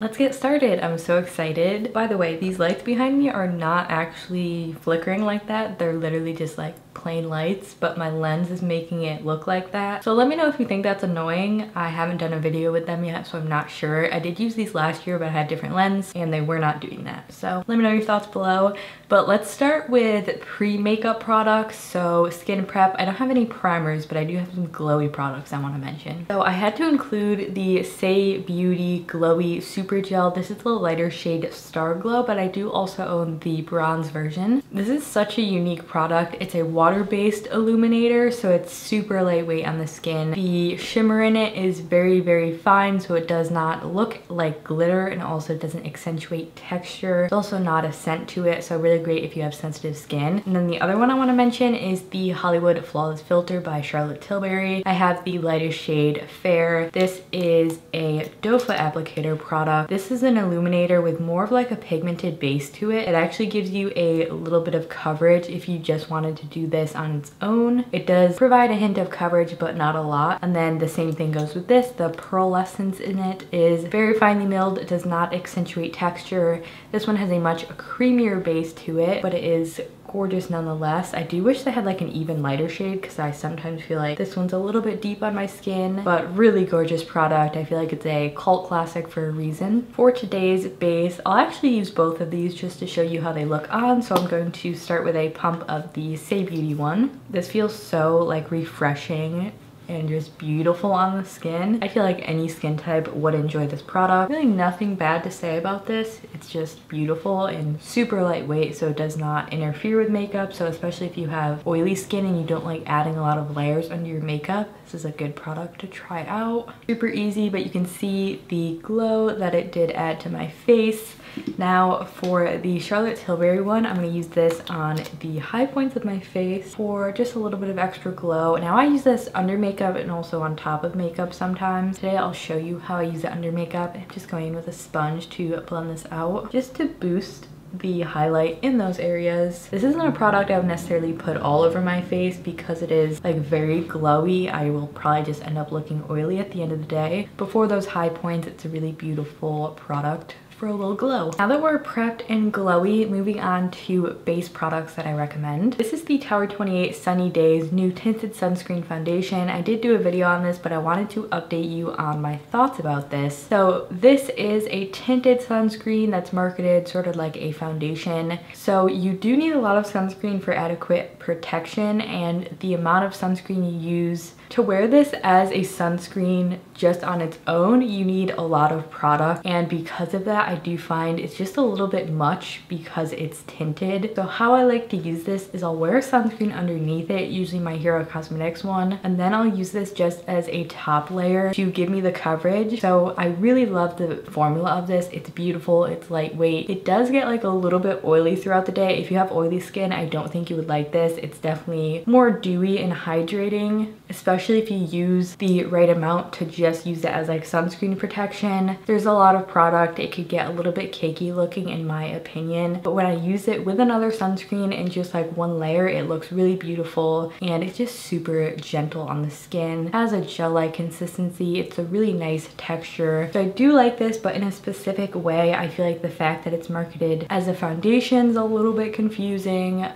Let's get started. I'm so excited. By the way, these lights behind me are not actually flickering like that. They're literally just like plain lights, but my lens is making it look like that. So let me know if you think that's annoying. I haven't done a video with them yet, so I'm not sure. I did use these last year, but I had different lens and they were not doing that. So let me know your thoughts below. But let's start with pre-makeup products. So skin prep. I don't have any primers, but I do have some glowy products I want to mention. So I had to include the Say Beauty Glowy Super Gel. This is the lighter shade Star Glow, but I do also own the bronze version. This is such a unique product. It's a water-based illuminator, so it's super lightweight on the skin. The shimmer in it is very, very fine, so it does not look like glitter, and also doesn't accentuate texture. There's also not a scent to it, so really great if you have sensitive skin. And then the other one I want to mention is the Hollywood Flawless Filter by Charlotte Tilbury. I have the lightest shade Fair. This is a doe foot applicator product. This is an illuminator with more of like a pigmented base to it. It actually gives you a little bit of coverage if you just wanted to do this on its own. It does provide a hint of coverage, but not a lot. And then the same thing goes with this. The pearlescence in it is very finely milled. It does not accentuate texture. This one has a much creamier base to it, but it is gorgeous nonetheless. I do wish they had like an even lighter shade because I sometimes feel like this one's a little bit deep on my skin, but really gorgeous product. I feel like it's a cult classic for a reason. For today's base, I'll actually use both of these just to show you how they look on. So I'm going to start with a pump of the Say Beauty one. This feels so like refreshing and just beautiful on the skin. I feel like any skin type would enjoy this product. Really nothing bad to say about this. It's just beautiful and super lightweight, so it does not interfere with makeup. So especially if you have oily skin and you don't like adding a lot of layers under your makeup, this is a good product to try out. Super easy, but you can see the glow that it did add to my face. Now for the Charlotte Tilbury one, I'm going to use this on the high points of my face for just a little bit of extra glow. Now I use this under makeup and also on top of makeup sometimes. Today I'll show you how I use it under makeup. I'm just going in with a sponge to blend this out just to boost the highlight in those areas. This isn't a product I would necessarily put all over my face because it is like very glowy. I will probably just end up looking oily at the end of the day. But for those high points, it's a really beautiful product for a little glow. Now that we're prepped and glowy, moving on to base products that I recommend. This is the Tower 28 Sunny Days new tinted sunscreen foundation. I did do a video on this, but I wanted to update you on my thoughts about this. So this is a tinted sunscreen that's marketed sort of like a foundation. So you do need a lot of sunscreen for adequate protection, and the amount of sunscreen you use to wear this as a sunscreen just on its own, you need a lot of product, and because of that I do find it's just a little bit much because it's tinted. So how I like to use this is I'll wear sunscreen underneath it, usually my Hero Cosmetics one, and then I'll use this just as a top layer to give me the coverage. So I really love the formula of this. It's beautiful, it's lightweight. It does get like a little bit oily throughout the day. If you have oily skin, I don't think you would like this. It's definitely more dewy and hydrating, especially if you use the right amount to just use it as like sunscreen protection. There's a lot of product. It could get a little bit cakey looking in my opinion, but when I use it with another sunscreen and just like one layer, it looks really beautiful and it's just super gentle on the skin. It has a gel-like consistency. It's a really nice texture. So I do like this, but in a specific way. I feel like the fact that it's marketed as a foundation is a little bit confusing.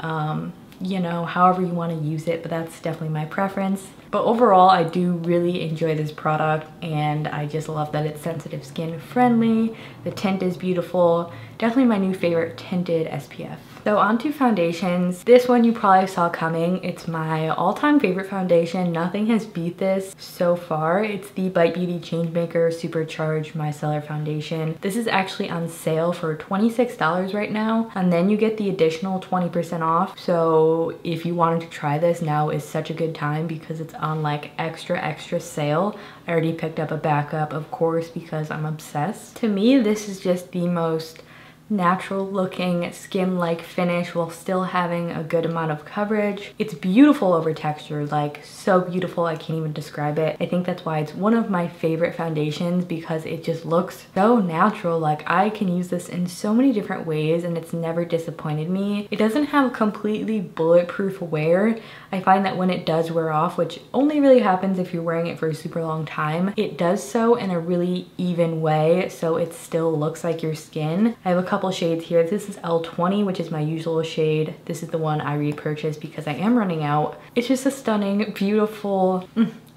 You know, however you want to use it, but that's definitely my preference. But overall, I do really enjoy this product, and I just love that it's sensitive skin friendly. The tint is beautiful. Definitely my new favorite tinted SPF. So on to foundations. This one you probably saw coming. It's my all-time favorite foundation. Nothing has beat this so far. It's the Bite Beauty Changemaker Supercharged Micellar Foundation. This is actually on sale for $26 right now, and then you get the additional 20% off. So if you wanted to try this, now is such a good time because it's on like extra sale. I already picked up a backup, of course, because I'm obsessed. To me, this is just the most natural looking skin-like finish while still having a good amount of coverage. It's beautiful over texture, like so beautiful, I can't even describe it. I think that's why it's one of my favorite foundations, because it just looks so natural. Like I can use this in so many different ways and it's never disappointed me. It doesn't have completely bulletproof wear. I find that when it does wear off, which only really happens if you're wearing it for a super long time, it does so in a really even way, so it still looks like your skin. I have a couple shades here. This is L20, which is my usual shade. This is the one I repurchased because I am running out. It's just a stunning, beautiful,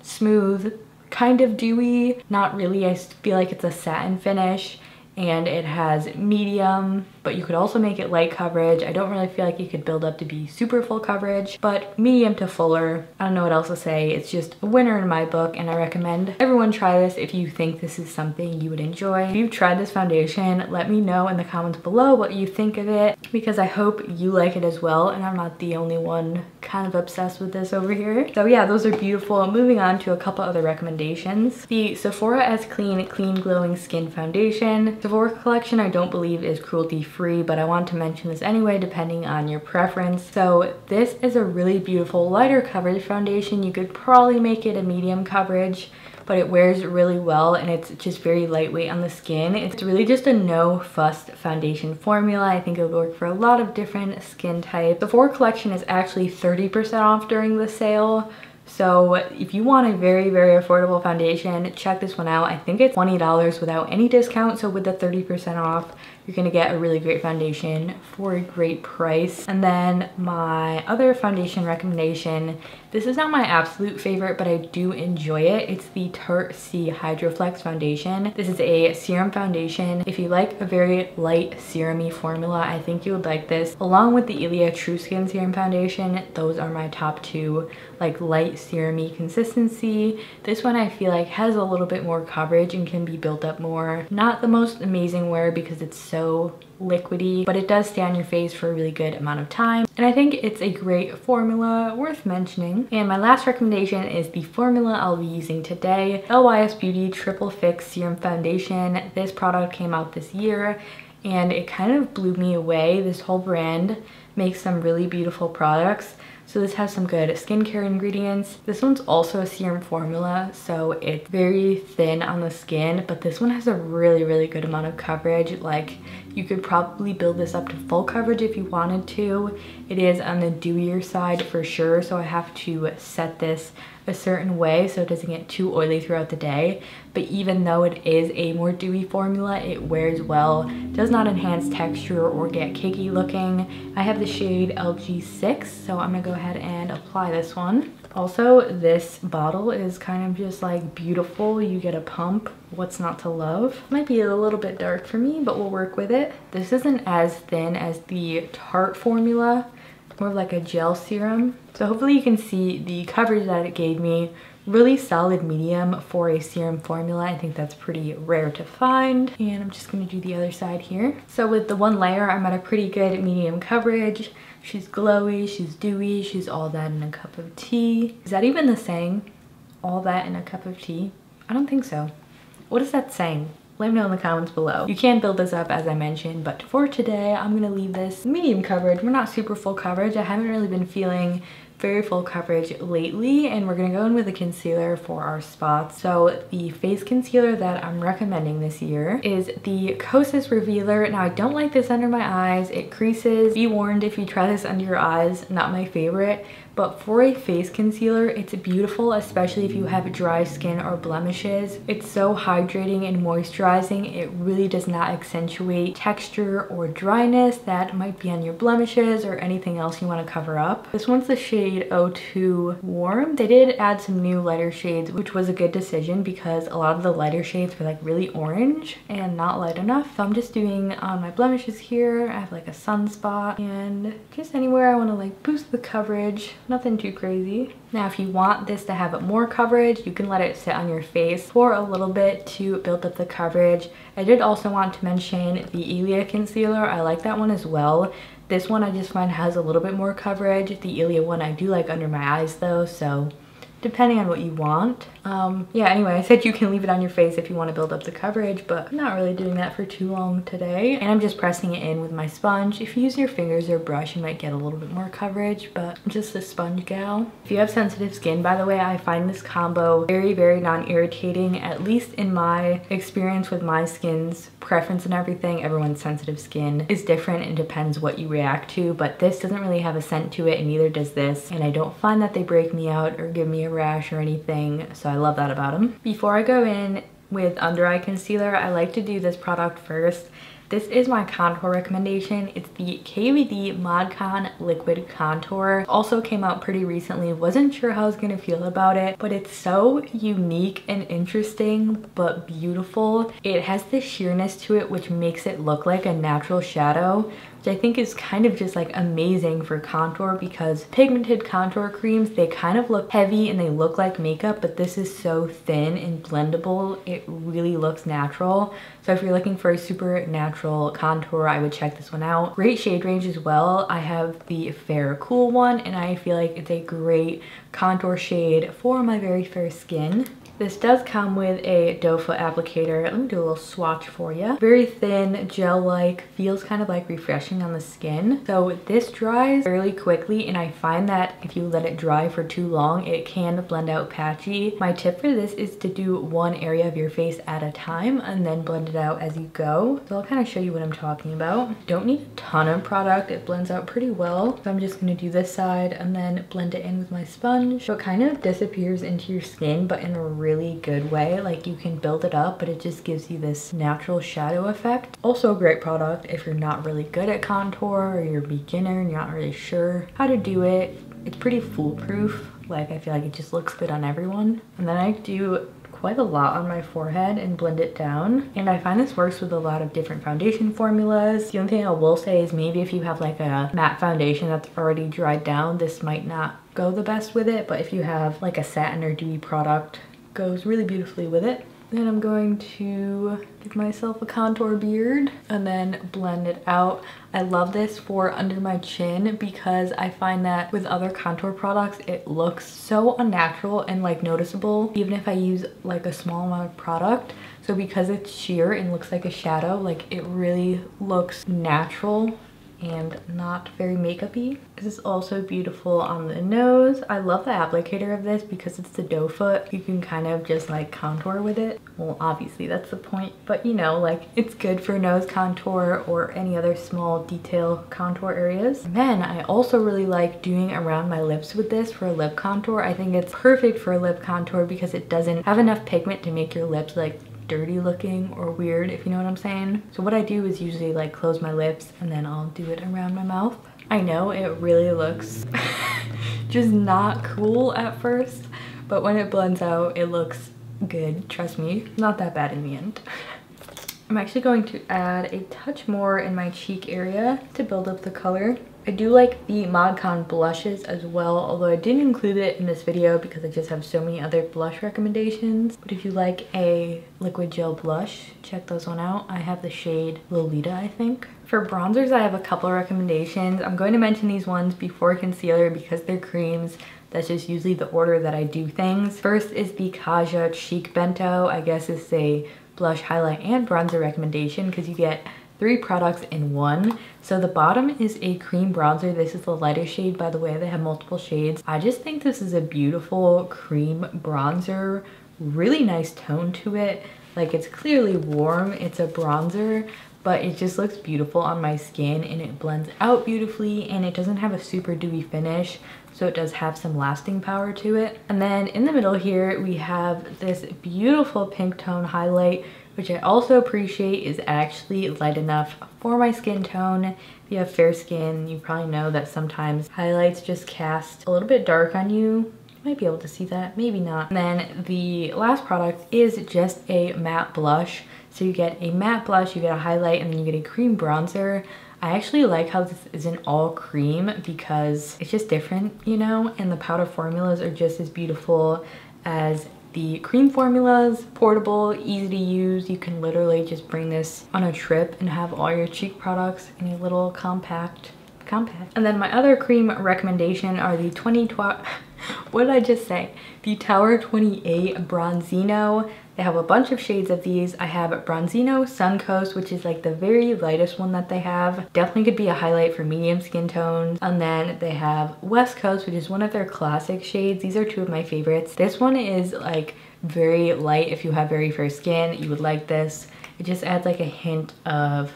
smooth, kind of dewy, not really. I feel like it's a satin finish, and it has medium, but you could also make it light coverage. I don't really feel like you could build up to be super full coverage, but medium to fuller. I don't know what else to say. It's just a winner in my book, and I recommend everyone try this if you think this is something you would enjoy. If you've tried this foundation, let me know in the comments below what you think of it, because I hope you like it as well, and I'm not the only one kind of obsessed with this over here. So yeah, those are beautiful. Moving on to a couple other recommendations. The Sephora S Clean Glowing Skin Foundation. Sephora collection I don't believe is cruelty free, but I want to mention this anyway depending on your preference. So this is a really beautiful lighter coverage foundation. You could probably make it a medium coverage, but it wears really well and it's just very lightweight on the skin. It's really just a no fuss foundation formula. I think it would work for a lot of different skin types. The Sephora collection is actually 30% off during the sale. So if you want a very, very affordable foundation, check this one out. I think it's $20 without any discount. So with the 30% off, you're gonna get a really great foundation for a great price. And then my other foundation recommendation, this is not my absolute favorite, but I do enjoy it. It's the Tarte C Hydroflex Foundation. This is a serum foundation. If you like a very light serum-y formula, I think you would like this. Along with the Ilia True Skin Serum Foundation, those are my top two, like light serum-y consistency. This one I feel like has a little bit more coverage and can be built up more. Not the most amazing wear because it's so liquidy, but it does stay on your face for a really good amount of time, and I think it's a great formula worth mentioning. And my last recommendation is the formula I'll be using today, LYS Beauty Triple Fix Serum Foundation. This product came out this year and it kind of blew me away. This whole brand makes some really beautiful products. So this has some good skincare ingredients. This one's also a serum formula, so it's very thin on the skin, but this one has a really, really good amount of coverage. Like, you could probably build this up to full coverage if you wanted to. It is on the dewier side for sure, so I have to set this a certain way so it doesn't get too oily throughout the day. But even though it is a more dewy formula, it wears well, does not enhance texture or get cakey looking. I have the shade LG6, so I'm gonna go ahead and apply this one. Also, this bottle is kind of just like beautiful. You get a pump. What's not to love? Might be a little bit dark for me, but we'll work with it. This isn't as thin as the Tarte formula, more of like a gel serum. So hopefully you can see the coverage that it gave me. Really solid medium for a serum formula. I think that's pretty rare to find. And I'm just gonna do the other side here. So with the one layer, I'm at a pretty good medium coverage. She's glowy, she's dewy, she's all that in a cup of tea. Is that even the saying? All that in a cup of tea? I don't think so. What is that saying? Let me know in the comments below. You can build this up as I mentioned, but for today, I'm gonna leave this medium coverage. We're not super full coverage. I haven't really been feeling very full coverage lately, and we're gonna go in with a concealer for our spots. So the face concealer that I'm recommending this year is the Kosas Revealer. Now I don't like this under my eyes. It creases. Be warned if you try this under your eyes, not my favorite. But for a face concealer, it's beautiful, especially if you have dry skin or blemishes. It's so hydrating and moisturizing. It really does not accentuate texture or dryness that might be on your blemishes or anything else you want to cover up. This one's the shade 02 Warm. They did add some new lighter shades, which was a good decision because a lot of the lighter shades were like really orange and not light enough. So I'm just doing on my blemishes here. I have like a sunspot and just anywhere I want to like boost the coverage. Nothing too crazy. Now if you want this to have more coverage, you can let it sit on your face for a little bit to build up the coverage. I did also want to mention the Ilia concealer. I like that one as well. This one I just find has a little bit more coverage. The Ilia one I do like under my eyes though, so depending on what you want. Yeah, anyway, I said you can leave it on your face if you want to build up the coverage, but I'm not really doing that for too long today. And I'm just pressing it in with my sponge. If you use your fingers or brush, you might get a little bit more coverage, but I'm just a sponge gal. If you have sensitive skin, by the way, I find this combo very, very non-irritating, at least in my experience with my skin's preference and everything. Everyone's sensitive skin is different and depends what you react to, but this doesn't really have a scent to it, and neither does this. And I don't find that they break me out or give me a rash or anything, so I love that about them. Before I go in with under eye concealer, I like to do this product first. This is my contour recommendation. It's the KVD Mod Con Liquid Contour. Also came out pretty recently. Wasn't sure how I was gonna feel about it, but it's so unique and interesting, but beautiful. It has this sheerness to it, which makes it look like a natural shadow, which I think is kind of just like amazing for contour, because pigmented contour creams, they kind of look heavy and they look like makeup, but this is so thin and blendable. It really looks natural. So if you're looking for a super natural contour, I would check this one out. Great shade range as well. I have the Fair Cool one, and I feel like it's a great contour shade for my very fair skin. This does come with a doe foot applicator. Let me do a little swatch for you. Very thin, gel-like, feels kind of like refreshing on the skin. So this dries fairly quickly, and I find that if you let it dry for too long, it can blend out patchy. My tip for this is to do one area of your face at a time and then blend it out as you go. So I'll kind of show you what I'm talking about. Don't need a ton of product. It blends out pretty well. So I'm just gonna do this side and then blend it in with my sponge. So it kind of disappears into your skin, but in a really good way. Like, you can build it up, but it just gives you this natural shadow effect. Also a great product if you're not really good at contour or you're a beginner and you're not really sure how to do it. It's pretty foolproof. Like, I feel like it just looks good on everyone. And then I do quite a lot on my forehead and blend it down, and I find this works with a lot of different foundation formulas. The only thing I will say is maybe if you have like a matte foundation that's already dried down, this might not go the best with it, but if you have like a satin or dewy product, goes really beautifully with it. Then I'm going to give myself a contour beard and then blend it out. I love this for under my chin because I find that with other contour products, it looks so unnatural and like noticeable, even if I use like a small amount of product. So because it's sheer and looks like a shadow, like it really looks natural and not very makeup-y. This is also beautiful on the nose. I love the applicator of this because it's the doe foot. You can kind of just like contour with it. Well, obviously that's the point, but you know, like it's good for nose contour or any other small detail contour areas. And then I also really like doing around my lips with this for a lip contour. I think it's perfect for a lip contour because it doesn't have enough pigment to make your lips like dirty looking or weird, if you know what I'm saying. So what I do is usually like close my lips and then I'll do it around my mouth. I know it really looks just not cool at first, but when it blends out, it looks good. Trust me, not that bad in the end. I'm actually going to add a touch more in my cheek area to build up the color. I do like the Mod Con blushes as well, although I didn't include it in this video because I just have so many other blush recommendations. But if you like a liquid gel blush, check those one out. I have the shade Lolita, I think. For bronzers, I have a couple of recommendations. I'm going to mention these ones before concealer because they're creams. That's just usually the order that I do things. First is the Kaja Cheek Bento. I guess it's a blush, highlight, and bronzer recommendation because you get 3 products in one. So the bottom is a cream bronzer. This is the lighter shade, by the way. They have multiple shades. I just think this is a beautiful cream bronzer. Really nice tone to it. Like, it's clearly warm. It's a bronzer, but it just looks beautiful on my skin and it blends out beautifully, and it doesn't have a super dewy finish, so it does have some lasting power to it. And then in the middle here, we have this beautiful pink tone highlight, which I also appreciate is actually light enough for my skin tone. If you have fair skin, you probably know that sometimes highlights just cast a little bit dark on you. You might be able to see that, maybe not. And then the last product is just a matte blush. So you get a matte blush, you get a highlight, and then you get a cream bronzer. I actually like how this isn't all cream because it's just different, you know? And the powder formulas are just as beautiful as the cream formulas. Portable, easy to use. You can literally just bring this on a trip and have all your cheek products in a little compact. And then my other cream recommendation are the What did I just say? The Tower 28 Bronzino. They have a bunch of shades of these. I have Bronzino Suncoast, which is like the very lightest one that they have. Definitely could be a highlight for medium skin tones. And then they have West Coast, which is one of their classic shades. These are two of my favorites. This one is like very light. If you have very fair skin, you would like this. It just adds like a hint of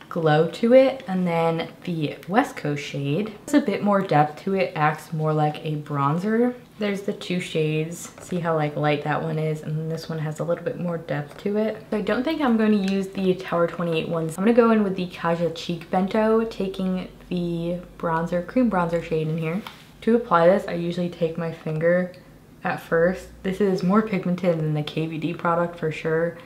glow to it. And then the West Coast shade has a bit more depth to it, acts more like a bronzer. There's the two shades. See how like light that one is, and then this one has a little bit more depth to it. So I don't think I'm going to use the Tower 28 ones. I'm going to go in with the Kaja Cheek Bento, taking the bronzer, cream bronzer shade in here. To apply this, I usually take my finger at first. This is more pigmented than the KVD product for sure.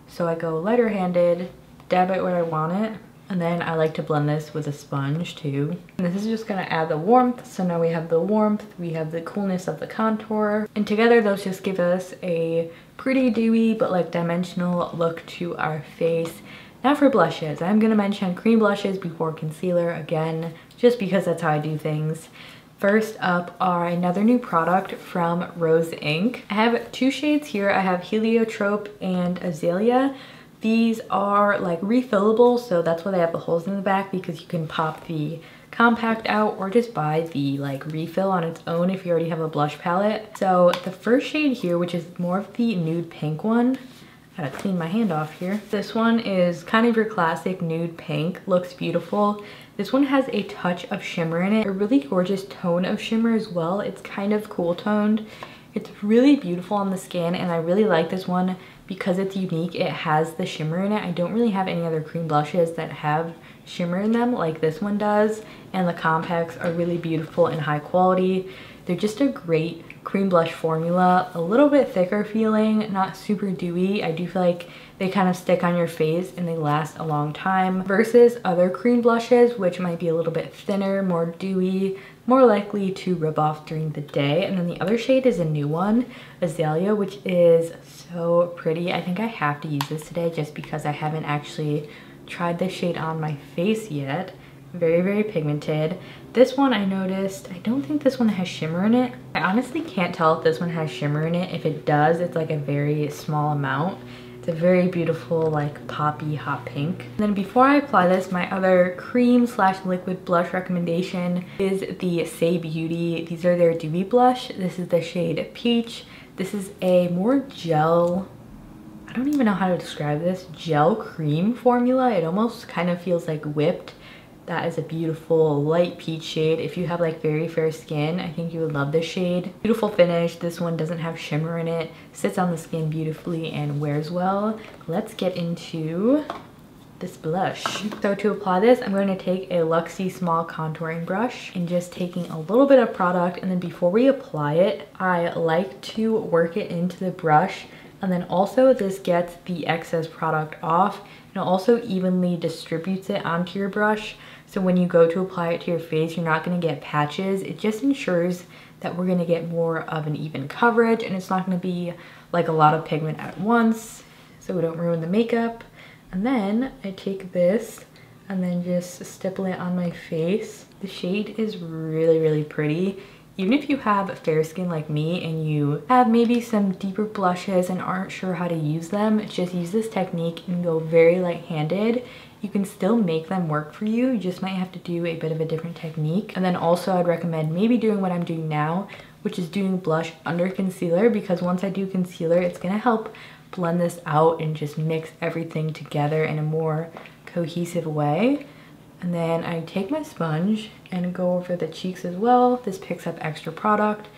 So I go lighter handed, dab it where I want it. And then I like to blend this with a sponge too. And this is just gonna add the warmth. So now we have the warmth, we have the coolness of the contour. And together those just give us a pretty dewy but like dimensional look to our face. Now for blushes, I'm gonna mention cream blushes before concealer again, just because that's how I do things. First up are another new product from Rose Inc. I have two shades here. I have Heliotrope and Azalea. These are like refillable, so that's why they have the holes in the back, because you can pop the compact out or just buy the like refill on its own if you already have a blush palette. So the first shade here, which is more of the nude pink one, gotta clean my hand off here. This one is kind of your classic nude pink, looks beautiful. This one has a touch of shimmer in it, a really gorgeous tone of shimmer as well. It's kind of cool toned. It's really beautiful on the skin, and I really like this one because it's unique. It has the shimmer in it. I don't really have any other cream blushes that have shimmer in them like this one does, and the compacts are really beautiful and high quality. They're just a great cream blush formula, a little bit thicker feeling, not super dewy. I do feel like they kind of stick on your face and they last a long time versus other cream blushes, which might be a little bit thinner, more dewy, more likely to rub off during the day. And then the other shade is a new one, Azalea, which is so pretty. I think I have to use this today just because I haven't actually tried this shade on my face yet. Very, very pigmented. This one I noticed, I don't think this one has shimmer in it. I honestly can't tell if this one has shimmer in it. If it does, it's like a very small amount. It's a very beautiful like poppy hot pink. And then before I apply this, my other cream slash liquid blush recommendation is the Say Beauty. These are their dewy blush. This is the shade Peach. This is a more gel, I don't even know how to describe this, gel cream formula. It almost kind of feels like whipped. That is a beautiful light peach shade. If you have like very fair skin, I think you would love this shade. Beautiful finish. This one doesn't have shimmer in it. Sits on the skin beautifully and wears well. Let's get into this blush. So to apply this, I'm going to take a Luxie small contouring brush and just taking a little bit of product, and then before we apply it, I like to work it into the brush, and then also this gets the excess product off and also evenly distributes it onto your brush. So when you go to apply it to your face, you're not going to get patches. It just ensures that we're going to get more of an even coverage, and it's not going to be like a lot of pigment at once, so we don't ruin the makeup. And then I take this and then just stipple it on my face. The shade is really, really pretty. Even if you have fair skin like me and you have maybe some deeper blushes and aren't sure how to use them, just use this technique and go very light-handed. You can still make them work for you. You just might have to do a bit of a different technique. And then also I'd recommend maybe doing what I'm doing now, which is doing blush under concealer, because once I do concealer, it's gonna help blend this out and just mix everything together in a more cohesive way. And then I take my sponge and go over the cheeks as well. This picks up extra product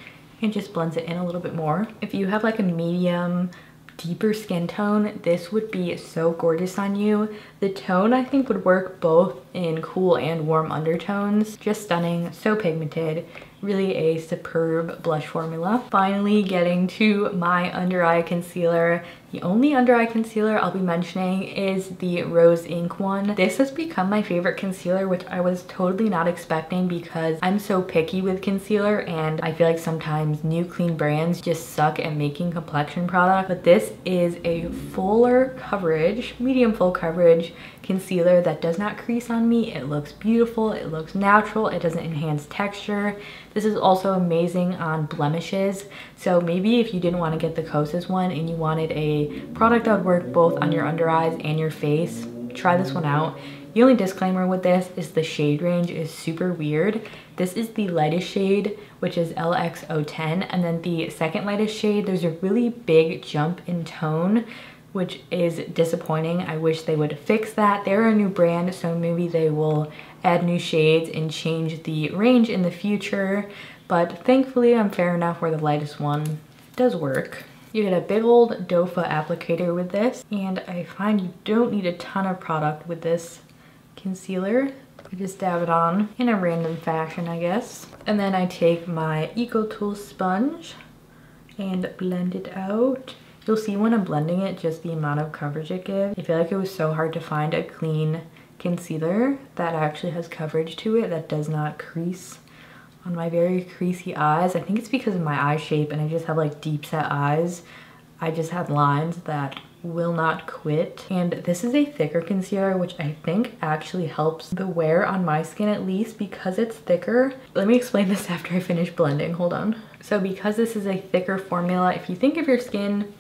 and just blends it in a little bit more. If you have like a medium, deeper skin tone, this would be so gorgeous on you. The tone I think would work both in cool and warm undertones. Just stunning, so pigmented. Really a superb blush formula. Finally getting to my under eye concealer. The only under eye concealer I'll be mentioning is the Rose Ink one. This has become my favorite concealer, which I was totally not expecting because I'm so picky with concealer and I feel like sometimes new clean brands just suck at making complexion product. But this is a fuller coverage, medium full coverage concealer that does not crease on me. It looks beautiful, it looks natural, it doesn't enhance texture. This is also amazing on blemishes. So maybe if you didn't want to get the Kosas one and you wanted a product that would work both on your under eyes and your face, try this one out. The only disclaimer with this is the shade range is super weird. This is the lightest shade, which is LX010, and then the second lightest shade, there's a really big jump in tone, which is disappointing. I wish they would fix that. They're a new brand, so maybe they will add new shades and change the range in the future. But thankfully, I'm fair enough where the lightest one does work. You get a big old doe-foot applicator with this, and I find you don't need a ton of product with this concealer. I just dab it on in a random fashion, I guess. And then I take my Eco Tools sponge and blend it out. You'll see when I'm blending it just the amount of coverage it gives. I feel like it was so hard to find a clean concealer that actually has coverage to it that does not crease on my very creasy eyes. I think it's because of my eye shape and I just have like deep set eyes. I just have lines that will not quit. And this is a thicker concealer, which I think actually helps the wear on my skin, at least because it's thicker. Let me explain this after I finish blending, hold on. So because this is a thicker formula, if you think of your skin,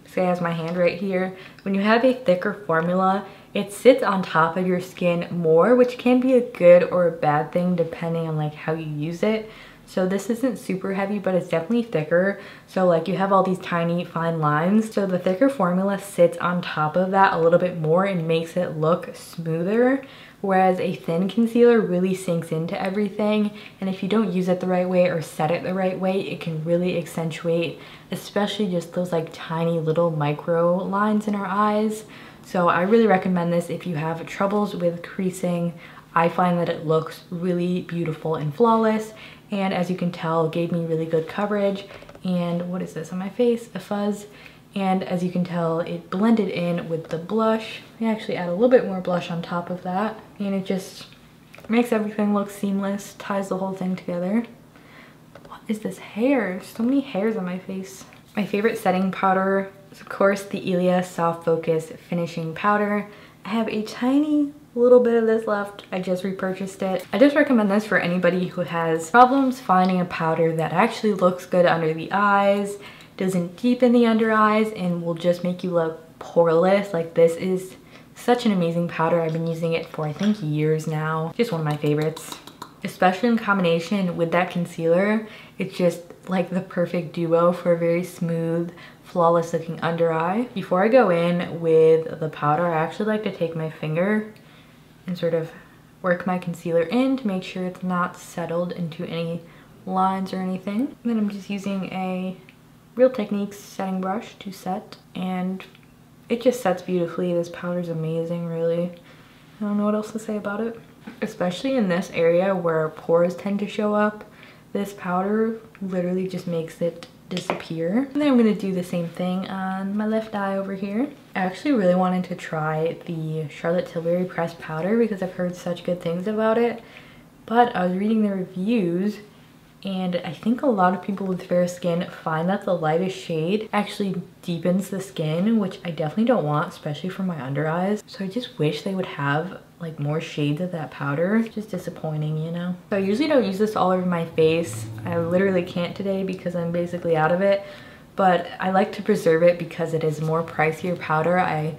say as my hand right here, when you have a thicker formula, it sits on top of your skin more, which can be a good or a bad thing depending on like how you use it. So this isn't super heavy, but it's definitely thicker. So like you have all these tiny fine lines. So the thicker formula sits on top of that a little bit more and makes it look smoother. Whereas a thin concealer really sinks into everything. And if you don't use it the right way or set it the right way, it can really accentuate, especially just those like tiny little micro lines in our eyes. So I really recommend this if you have troubles with creasing. I find that it looks really beautiful and flawless. And as you can tell, gave me really good coverage. And what is this on my face? A fuzz. And as you can tell, it blended in with the blush. I actually add a little bit more blush on top of that. And it just makes everything look seamless, ties the whole thing together. What is this hair? So many hairs on my face. My favorite setting powder is of course the Ilia Soft Focus Finishing Powder. I have a tiny little bit of this left. I just repurchased it. I just recommend this for anybody who has problems finding a powder that actually looks good under the eyes, doesn't deepen the under eyes, and will just make you look poreless. Like this is such an amazing powder. I've been using it for I think years now. Just one of my favorites. Especially in combination with that concealer, it's just like the perfect duo for a very smooth, flawless looking under eye. Before I go in with the powder, I actually like to take my finger and sort of work my concealer in to make sure it's not settled into any lines or anything. And then I'm just using a Real Techniques setting brush to set, and it just sets beautifully. This powder's amazing, really. I don't know what else to say about it. Especially in this area where pores tend to show up, this powder literally just makes it disappear. And then I'm gonna do the same thing on my left eye over here. I actually really wanted to try the Charlotte Tilbury pressed powder because I've heard such good things about it, but I was reading the reviews and I think a lot of people with fair skin find that the lightest shade actually deepens the skin, which I definitely don't want, especially for my under eyes. So I just wish they would have like more shades of that powder. It's just disappointing, you know? So I usually don't use this all over my face. I literally can't today because I'm basically out of it, but I like to preserve it because it is more pricier powder. I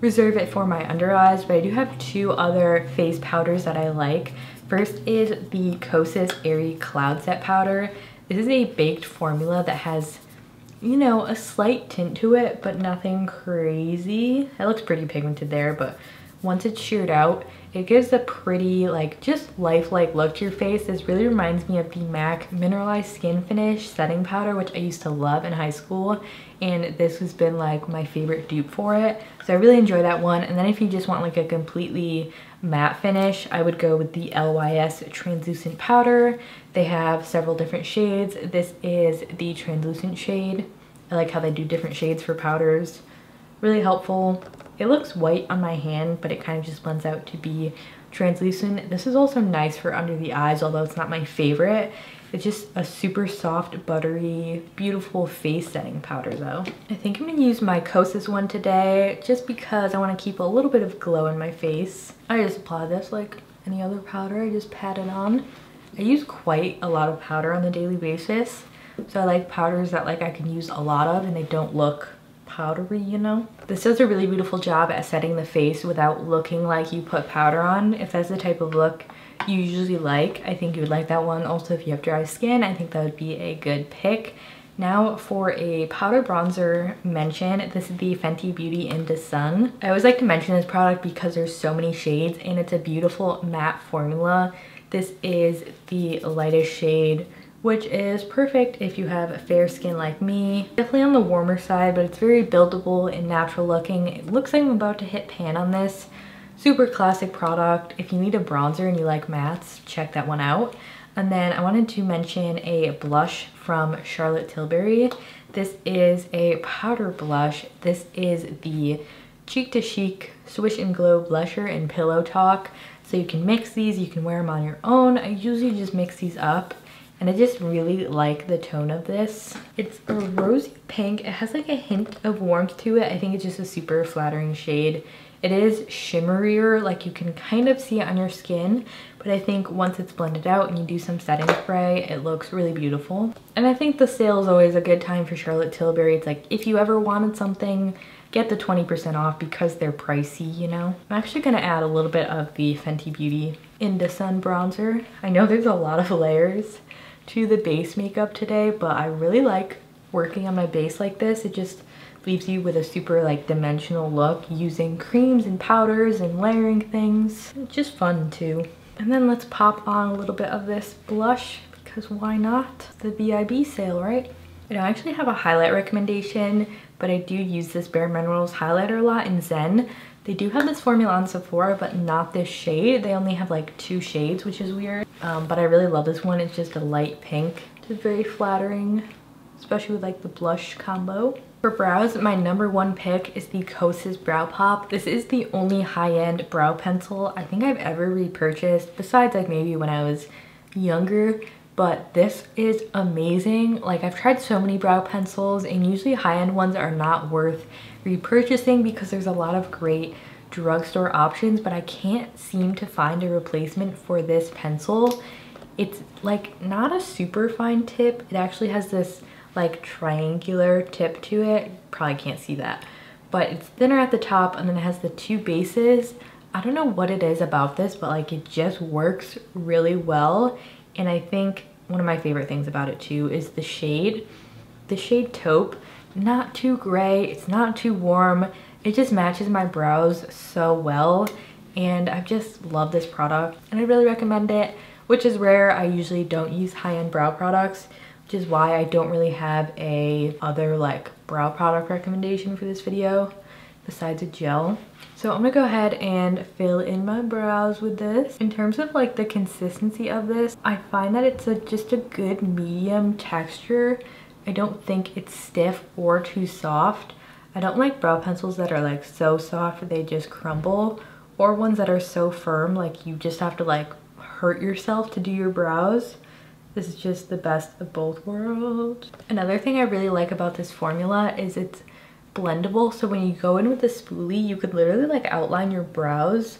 reserve it for my under eyes, but I do have two other face powders that I like. First is the Kosas Airy Cloud Set powder. This is a baked formula that has, you know, a slight tint to it, but nothing crazy. It looks pretty pigmented there, but once it's sheared out, it gives a pretty, like, just lifelike look to your face. This really reminds me of the MAC Mineralized Skin Finish setting powder, which I used to love in high school, and this has been like my favorite dupe for it. So I really enjoy that one. And then if you just want like a completely matte finish, I would go with the LYS Translucent Powder. They have several different shades. This is the translucent shade. I like how they do different shades for powders. Really helpful. It looks white on my hand, but it kind of just blends out to be translucent. This is also nice for under the eyes, although it's not my favorite. It's just a super soft, buttery, beautiful face setting powder though. I think I'm gonna use my Kosas one today just because I want to keep a little bit of glow in my face. I just apply this like any other powder. I just pat it on. I use quite a lot of powder on a daily basis. So I like powders that like I can use a lot of and they don't look powdery, you know? This does a really beautiful job at setting the face without looking like you put powder on. If that's the type of look you usually like, I think you would like that one. Also, if you have dry skin, I think that would be a good pick. Now for a powder bronzer mention, this is the Fenty Beauty Into Sun. I always like to mention this product because there's so many shades and it's a beautiful matte formula. This is the lightest shade, which is perfect if you have fair skin like me. Definitely on the warmer side, but it's very buildable and natural looking. It looks like I'm about to hit pan on this. Super classic product. If you need a bronzer and you like mattes, check that one out. And then I wanted to mention a blush from Charlotte Tilbury. This is a powder blush. This is the Cheek to Chic Swish and Glow Blusher in Pillow Talk. So you can mix these, you can wear them on your own. I usually just mix these up. And I just really like the tone of this. It's a rosy pink. It has like a hint of warmth to it. I think it's just a super flattering shade. It is shimmerier, like you can kind of see it on your skin, but I think once it's blended out and you do some setting spray, it looks really beautiful. And I think the sale is always a good time for Charlotte Tilbury. It's like if you ever wanted something, get the 20% off because they're pricey, you know? I'm actually gonna add a little bit of the Fenty Beauty Into Sun bronzer. I know there's a lot of layers to the base makeup today, but I really like working on my base like this. It just leaves you with a super like dimensional look using creams and powders and layering things. It's just fun too. And then let's pop on a little bit of this blush because why not? The VIB sale, right? I don't actually have a highlight recommendation, but I do use this Bare Minerals highlighter a lot in Zen. They do have this formula on Sephora, but not this shade. They only have like 2 shades, which is weird. But I really love this one. It's just a light pink. It's very flattering, especially with like the blush combo. For brows, my #1 pick is the Kosas Brow Pop. This is the only high-end brow pencil I think I've ever repurchased, besides like maybe when I was younger. But this is amazing. Like I've tried so many brow pencils and usually high-end ones are not worth repurchasing because there's a lot of great drugstore options, but I can't seem to find a replacement for this pencil. It's like not a super fine tip. It actually has this like triangular tip to it. Probably can't see that, but it's thinner at the top and then it has the 2 bases. I don't know what it is about this, but like it just works really well. And I think one of my favorite things about it too is the shade. The shade Taupe, not too gray, it's not too warm. It just matches my brows so well. And I just love this product and I really recommend it, which is rare. I usually don't use high-end brow products, which is why I don't really have a other like brow product recommendation for this video besides a gel. So I'm gonna go ahead and fill in my brows with this. In terms of like the consistency of this, I find that it's just a good medium texture. I don't think it's stiff or too soft. I don't like brow pencils that are like so soft they just crumble, or ones that are so firm like you just have to like hurt yourself to do your brows. This is just the best of both worlds. Another thing I really like about this formula is it's blendable. So when you go in with the spoolie, you could literally like outline your brows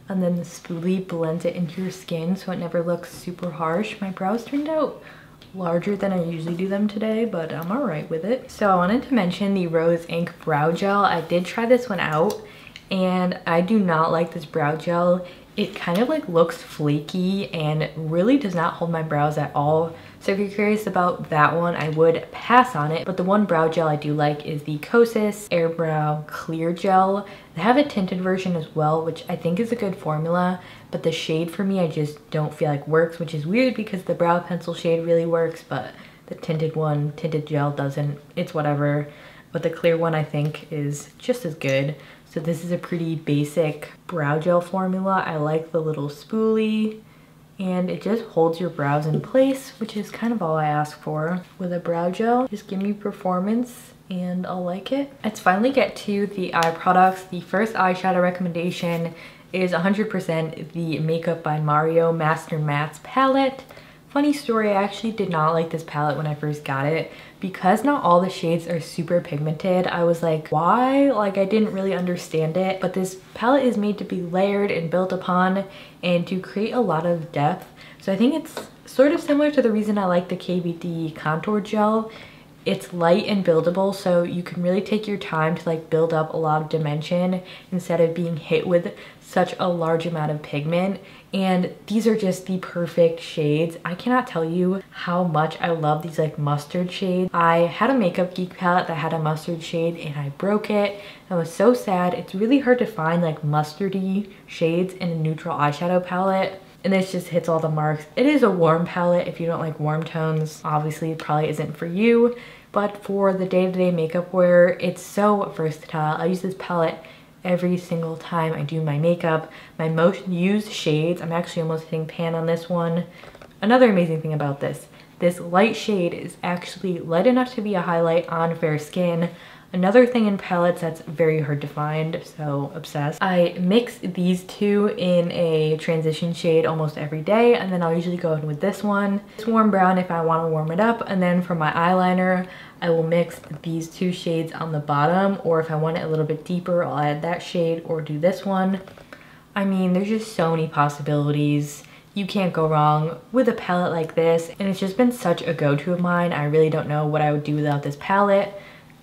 and then the spoolie blends it into your skin so it never looks super harsh. My brows turned out larger than I usually do them today, but I'm all right with it. So I wanted to mention the Rose Inc Brow Gel. I did try this one out and I do not like this brow gel. It kind of like looks flaky and really does not hold my brows at all. So if you're curious about that one, I would pass on it. But the one brow gel I do like is the Kosas Airbrow Clear Gel. They have a tinted version as well, which I think is a good formula. But the shade for me, I just don't feel like works, which is weird because the brow pencil shade really works, but the tinted gel doesn't. It's whatever. But the clear one I think is just as good. So this is a pretty basic brow gel formula. I like the little spoolie and it just holds your brows in place, which is kind of all I ask for with a brow gel. Just give me performance and I'll like it. Let's finally get to the eye products. The first eyeshadow recommendation is 100% the Makeup by Mario Master Mattes palette. Funny story, I actually did not like this palette when I first got it. Because not all the shades are super pigmented, I was like, why? Like, I didn't really understand it. But this palette is made to be layered and built upon and to create a lot of depth. So I think it's sort of similar to the reason I like the KVD contour gel. It's light and buildable, so you can really take your time to like build up a lot of dimension instead of being hit with such a large amount of pigment. And these are just the perfect shades. I cannot tell you how much I love these like mustard shades. I had a Makeup Geek palette that had a mustard shade and I broke it. I was so sad. It's really hard to find like mustardy shades in a neutral eyeshadow palette. And this just hits all the marks. It is a warm palette. If you don't like warm tones, obviously it probably isn't for you. But for the day-to-day makeup wear, it's so versatile. I use this palette every single time I do my makeup. My most used shades, I'm actually almost hitting pan on this one. Another amazing thing about this light shade is actually light enough to be a highlight on fair skin. Another thing in palettes that's very hard to find, so obsessed. I mix these two in a transition shade almost every day, and then I'll usually go in with this one. It's warm brown if I want to warm it up, and then for my eyeliner, I will mix these two shades on the bottom, or if I want it a little bit deeper, I'll add that shade or do this one. I mean, there's just so many possibilities. You can't go wrong with a palette like this, and it's just been such a go-to of mine. I really don't know what I would do without this palette.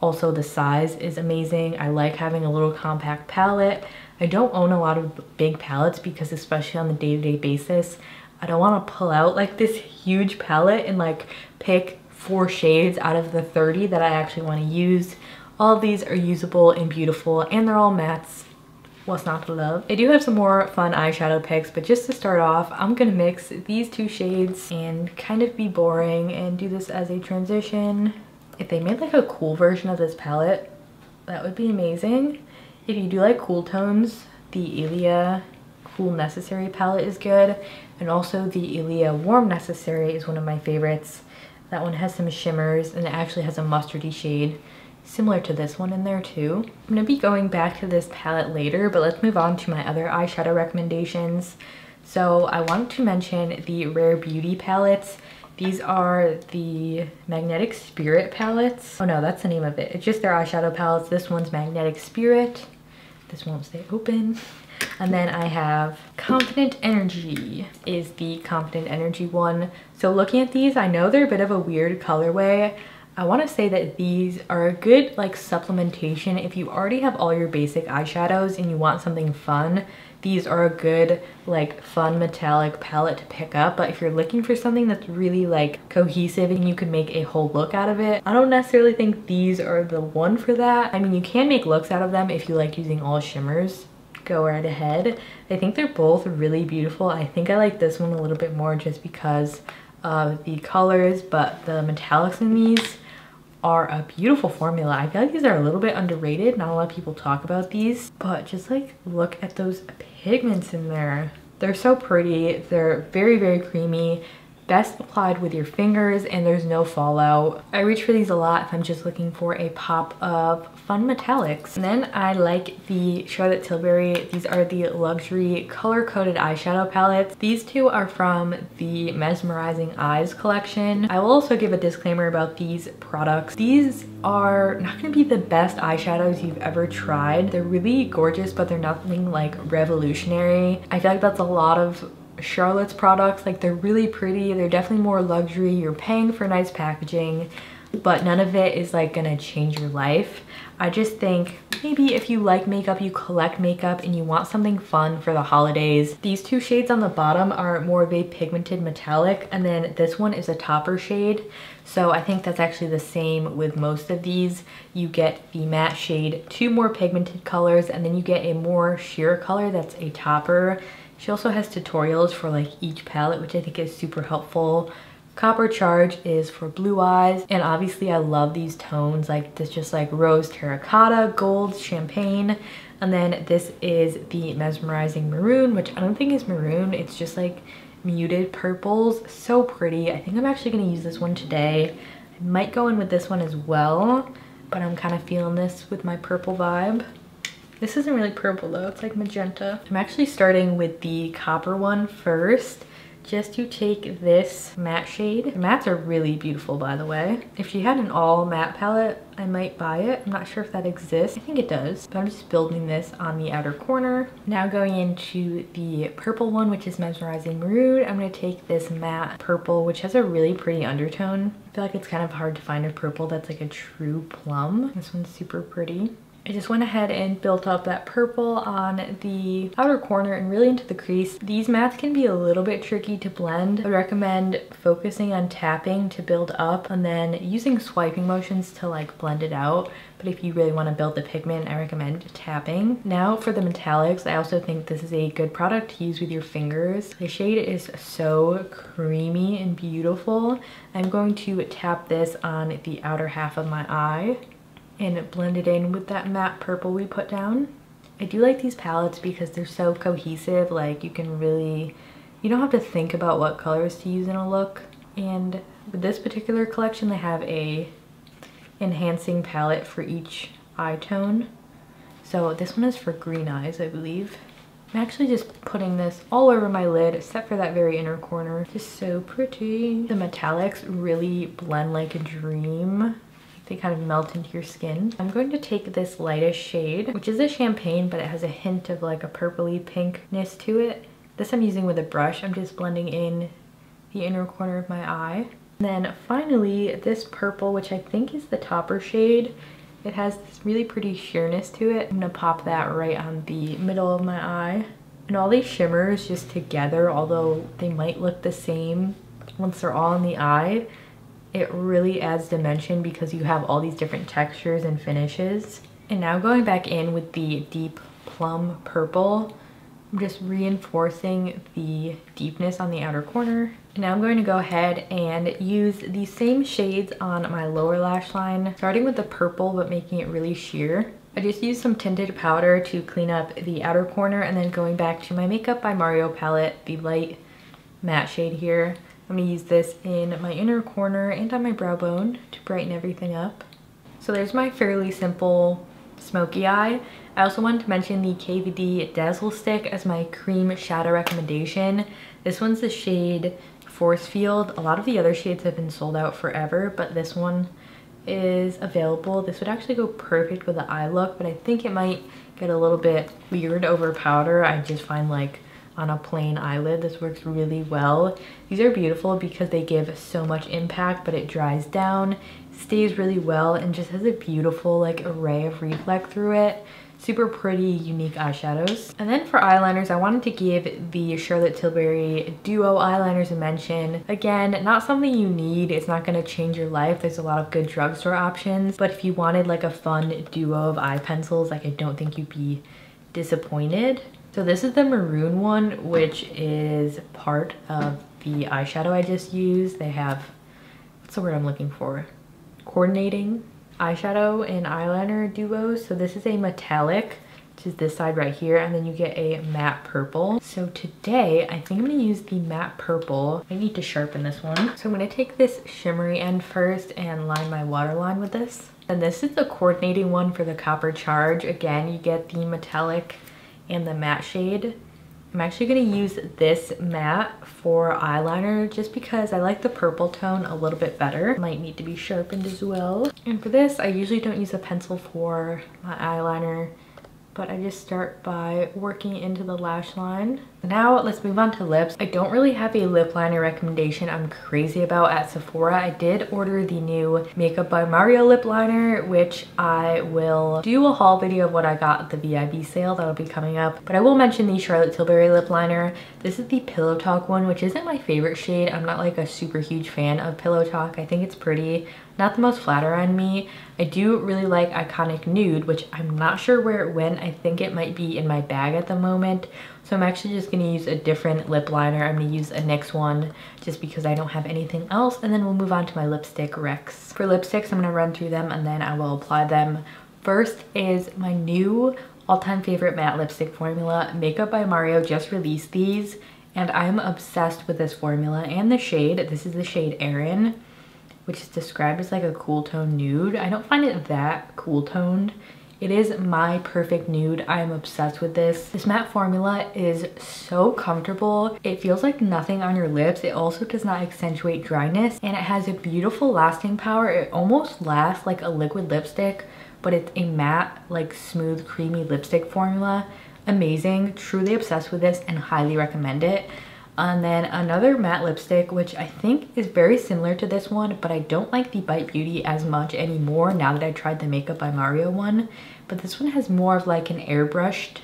Also, the size is amazing. I like having a little compact palette. I don't own a lot of big palettes because especially on the day-to-day basis, I don't want to pull out like this huge palette and like pick 4 shades out of the 30 that I actually want to use. All of these are usable and beautiful and they're all mattes. What's not to love? I do have some more fun eyeshadow picks, but just to start off, I'm gonna mix these 2 shades and kind of be boring and do this as a transition. If they made like a cool version of this palette, that would be amazing. If you do like cool tones, the Ilia Cool Necessary palette is good. And also the Ilia Warm Necessary is one of my favorites. That one has some shimmers and it actually has a mustardy shade similar to this one in there too. I'm gonna be going back to this palette later, but let's move on to my other eyeshadow recommendations. So I wanted to mention the Rare Beauty palettes. These are the Magnetic Spirit palettes. Oh no, that's the name of it. It's just their eyeshadow palettes. This one's Magnetic Spirit. This won't stay open. And then I have Confident Energy is the Confident Energy one. So looking at these, I know they're a bit of a weird colorway. I want to say that these are a good like supplementation if you already have all your basic eyeshadows and you want something fun. These are a good like fun metallic palette to pick up, but if you're looking for something that's really like cohesive and you can make a whole look out of it, I don't necessarily think these are the one for that. I mean, you can make looks out of them if you like using all shimmers. Go right ahead. I think they're both really beautiful. I think I like this one a little bit more just because of the colors, but the metallics in these are a beautiful formula. I feel like these are a little bit underrated. Not a lot of people talk about these, but just like look at those pigments in there. They're so pretty. They're very, very creamy. Best applied with your fingers and there's no fallout. I reach for these a lot if I'm just looking for a pop of fun metallics. And then I like the Charlotte Tilbury. These are the luxury color-coded eyeshadow palettes. These two are from the Mesmerizing Eyes collection. I will also give a disclaimer about these products. These are not gonna be the best eyeshadows you've ever tried. They're really gorgeous, but they're nothing like revolutionary. I feel like that's a lot of Charlotte's products. Like, they're really pretty, they're definitely more luxury, you're paying for nice packaging, but none of it is like gonna change your life. I just think maybe if you like makeup, you collect makeup and you want something fun for the holidays, these 2 shades on the bottom are more of a pigmented metallic, and then this one is a topper shade. So I think that's actually the same with most of these. You get the matte shade, 2 more pigmented colors, and then you get a more sheer color that's a topper. She also has tutorials for like each palette, which I think is super helpful. Copper Charge is for blue eyes, and obviously I love these tones, like this just like rose terracotta, gold, champagne, and then this is the Mesmerizing Maroon, which I don't think is maroon, it's just like muted purples. So pretty. I think I'm actually gonna use this one today. I might go in with this one as well. but I'm kind of feeling this with my purple vibe. This isn't really purple though, it's like magenta. I'm actually starting with the copper one first, just to take this matte shade. The mattes are really beautiful, by the way. If she had an all matte palette, I might buy it. I'm not sure if that exists. I think it does, but I'm just building this on the outer corner. Now going into the purple one, which is Mesmerizing Maroon, I'm gonna take this matte purple, which has a really pretty undertone. I feel like it's kind of hard to find a purple that's like a true plum. This one's super pretty. I just went ahead and built up that purple on the outer corner and really into the crease. These mattes can be a little bit tricky to blend. I recommend focusing on tapping to build up and then using swiping motions to like blend it out. But if you really want to build the pigment, I recommend tapping. Now for the metallics, I also think this is a good product to use with your fingers. The shade is so creamy and beautiful. I'm going to tap this on the outer half of my eye and blend it in with that matte purple we put down. I do like these palettes because they're so cohesive, like you don't have to think about what colors to use in a look. And with this particular collection, they have a enhancing palette for each eye tone. So this one is for green eyes, I believe. I'm actually just putting this all over my lid except for that very inner corner. Just so pretty. The metallics really blend like a dream. They kind of melt into your skin. I'm going to take this lightest shade, which is a champagne, but it has a hint of like a purpley pinkness to it. This I'm using with a brush. I'm just blending in the inner corner of my eye. And then finally, this purple, which I think is the topper shade. It has this really pretty sheerness to it. I'm gonna pop that right on the middle of my eye. And all these shimmers just together, although they might look the same once they're all in the eye, it really adds dimension because you have all these different textures and finishes. And now going back in with the deep plum purple, I'm just reinforcing the deepness on the outer corner. And now I'm going to go ahead and use the same shades on my lower lash line, starting with the purple but making it really sheer. I just used some tinted powder to clean up the outer corner, and then going back to my Makeup by Mario palette, the light matte shade here. I'm gonna use this in my inner corner and on my brow bone to brighten everything up. So there's my fairly simple smoky eye. I also wanted to mention the KVD Dazzle Stick as my cream shadow recommendation. This one's the shade Force Field. A lot of the other shades have been sold out forever, but this one is available. This would actually go perfect with the eye look, but I think it might get a little bit weird over powder. I just find like on a plain eyelid, this works really well. These are beautiful because they give so much impact, but it dries down, stays really well, and just has a beautiful like array of reflect through it. Super pretty, unique eyeshadows. And then for eyeliners, I wanted to give the Charlotte Tilbury Duo eyeliners a mention. Again, not something you need. It's not gonna change your life. There's a lot of good drugstore options, but if you wanted like a fun duo of eye pencils, like I don't think you'd be disappointed. So this is the maroon one, which is part of the eyeshadow I just used. They have, what's the word I'm looking for? Coordinating eyeshadow and eyeliner duos. So this is a metallic, which is this side right here, and then you get a matte purple. So today, I think I'm gonna use the matte purple. I need to sharpen this one. So I'm gonna take this shimmery end first and line my waterline with this. And this is the coordinating one for the Copper Charge. Again, you get the metallic and the matte shade. I'm actually gonna use this matte for eyeliner just because I like the purple tone a little bit better. Might need to be sharpened as well. And for this, I usually don't use a pencil for my eyeliner, but I just start by working into the lash line. Now let's move on to lips. I don't really have a lip liner recommendation I'm crazy about at Sephora. I did order the new Makeup by Mario lip liner, which I will do a haul video of what I got at the VIB sale. That'll be coming up. But I will mention the Charlotte Tilbury lip liner. This is the Pillow Talk one, which isn't my favorite shade. I'm not like a super huge fan of Pillow Talk. I think it's pretty. Not the most flatter on me. I do really like Iconic Nude, which I'm not sure where it went. I think it might be in my bag at the moment. So I'm actually just gonna use a different lip liner. I'm gonna use a NYX one just because I don't have anything else. And then we'll move on to my lipstick Rex. For lipsticks, I'm gonna run through them and then I will apply them. First is my new all-time favorite matte lipstick formula. Makeup by Mario just released these and I'm obsessed with this formula and the shade. This is the shade Erin. which is described as like a cool tone nude. I don't find it that cool toned. It is my perfect nude. I am obsessed with this. This matte formula is so comfortable. It feels like nothing on your lips. It also does not accentuate dryness, and it has a beautiful lasting power. It almost lasts like a liquid lipstick, but it's a matte, like smooth, creamy lipstick formula. Amazing. Truly obsessed with this and highly recommend it. And then another matte lipstick, which I think is very similar to this one, but I don't like the Bite Beauty as much anymore now that I tried the Makeup by Mario one. But this one has more of like an airbrushed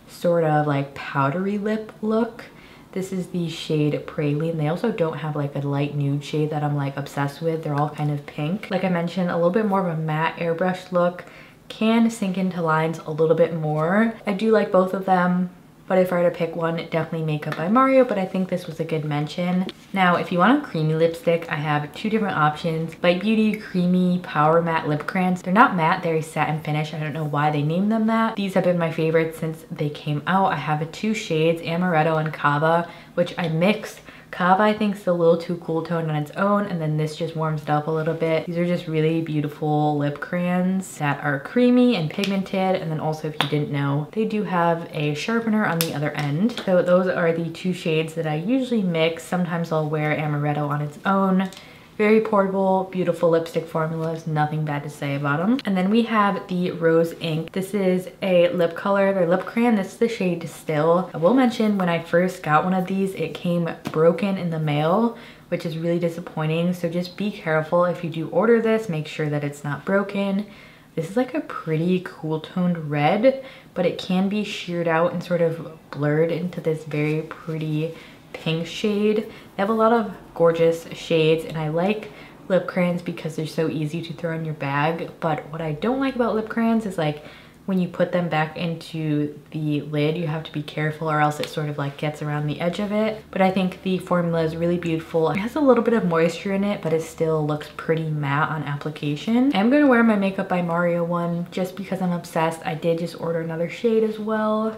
sort of like powdery lip look. This is the shade Praline. They also don't have like a light nude shade that I'm like obsessed with. They're all kind of pink. Like I mentioned, a little bit more of a matte airbrushed look. Can sink into lines a little bit more. I do like both of them. But if I were to pick one, definitely Makeup by Mario, but I think this was a good mention. Now, if you want a creamy lipstick, I have two different options. Bite Beauty Creamy Power Matte Lip Crayons. They're not matte, they're a satin finish. I don't know why they named them that. These have been my favorites since they came out. I have two shades, Amaretto and Cava, which I mixed. Cava I think is a little too cool toned on its own, and then this just warms it up a little bit. These are just really beautiful lip crayons that are creamy and pigmented, and then also, if you didn't know, they do have a sharpener on the other end. So those are the two shades that I usually mix. Sometimes I'll wear Amaretto on its own. Very portable, beautiful lipstick formulas, nothing bad to say about them. And then we have the Rose Ink. This is a lip color, their lip crayon. This is the shade Distill. I will mention when I first got one of these, it came broken in the mail, which is really disappointing. So just be careful if you do order this, make sure that it's not broken. This is like a pretty cool toned red, but it can be sheared out and sort of blurred into this very pretty pink shade. They have a lot of gorgeous shades, and I like lip crayons because they're so easy to throw in your bag. But what I don't like about lip crayons is like when you put them back into the lid, you have to be careful or else it sort of like gets around the edge of it. But I think the formula is really beautiful. It has a little bit of moisture in it, but it still looks pretty matte on application. I'm gonna wear my Makeup by Mario one just because I'm obsessed. I did just order another shade as well.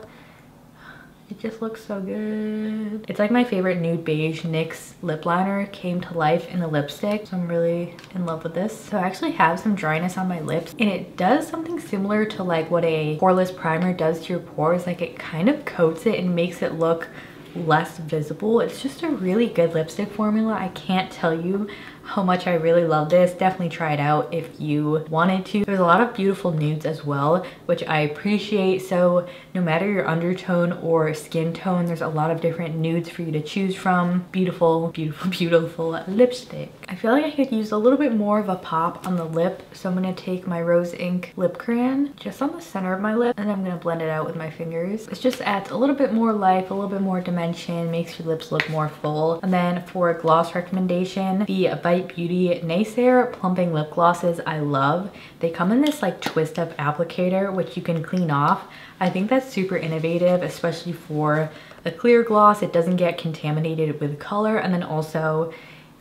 It just looks so good. It's like my favorite nude beige NYX lip liner came to life in a lipstick. So I'm really in love with this. So I actually have some dryness on my lips, and it does something similar to like what a poreless primer does to your pores. Like it kind of coats it and makes it look less visible. It's just a really good lipstick formula. I can't tell you how much I really love this. Definitely try it out if you wanted to. There's a lot of beautiful nudes as well, which I appreciate. So no matter your undertone or skin tone, there's a lot of different nudes for you to choose from. Beautiful, beautiful, beautiful lipstick. I feel like I could use a little bit more of a pop on the lip. So I'm gonna take my Rose Ink lip crayon just on the center of my lip, and I'm gonna blend it out with my fingers. It just adds a little bit more life, a little bit more dimension, makes your lips look more full. And then for a gloss recommendation, the Bite Beauty Naysayer plumping lip glosses I love. They come in this like twist up applicator which you can clean off. I think that's super innovative, especially for a clear gloss. It doesn't get contaminated with color, and then also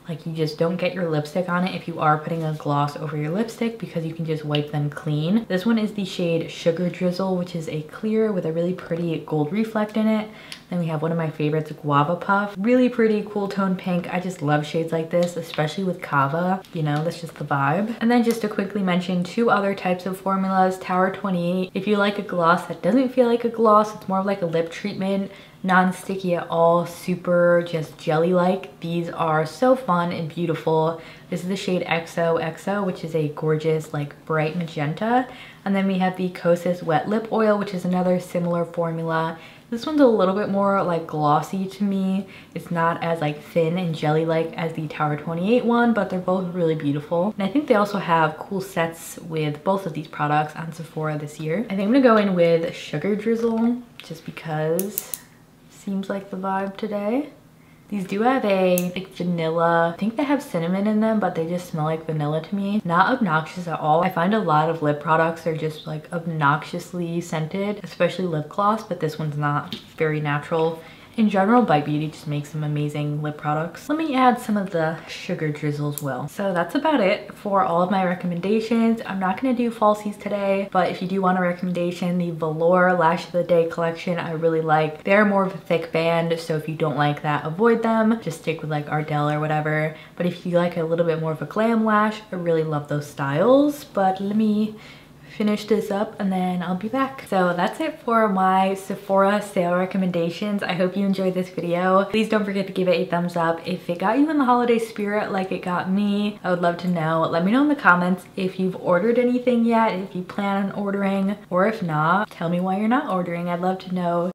like you just don't get your lipstick on it if you are putting a gloss over your lipstick because you can just wipe them clean. This one is the shade Sugar Drizzle, which is a clear with a really pretty gold reflect in it. Then we have one of my favorites, Guava Puff. Really pretty cool tone pink. I just love shades like this, especially with Cava. You know, that's just the vibe. And then just to quickly mention two other types of formulas, Tower 28. If you like a gloss that doesn't feel like a gloss, it's more of like a lip treatment, non-sticky at all, super just jelly-like. These are so fun and beautiful. This is the shade XOXO, which is a gorgeous like bright magenta. And then we have the Kosas Wet Lip Oil, which is another similar formula. This one's a little bit more like glossy to me. It's not as like thin and jelly-like as the Tower 28 one, but they're both really beautiful. And I think they also have cool sets with both of these products on Sephora this year. I think I'm gonna go in with Sugar Drizzle just because seems like the vibe today. These do have a like vanilla, I think they have cinnamon in them, but they just smell like vanilla to me. Not obnoxious at all. I find a lot of lip products are just like obnoxiously scented, especially lip gloss, but this one's not very natural In general, Bite Beauty just makes some amazing lip products. Let me add some of the sugar drizzle as well. So that's about it for all of my recommendations. I'm not gonna do falsies today, but if you do want a recommendation, the Velour Lash of the Day collection I really like. They're more of a thick band, so if you don't like that, avoid them. Just stick with like Ardell or whatever. But if you like a little bit more of a glam lash, I really love those styles. But let me finish this up and then I'll be back. So that's it for my Sephora sale recommendations. I hope you enjoyed this video. Please don't forget to give it a thumbs up if it got you in the holiday spirit like it got me. I would love to know. Let me know in the comments if you've ordered anything yet, if you plan on ordering, or if not, tell me why you're not ordering. I'd love to know.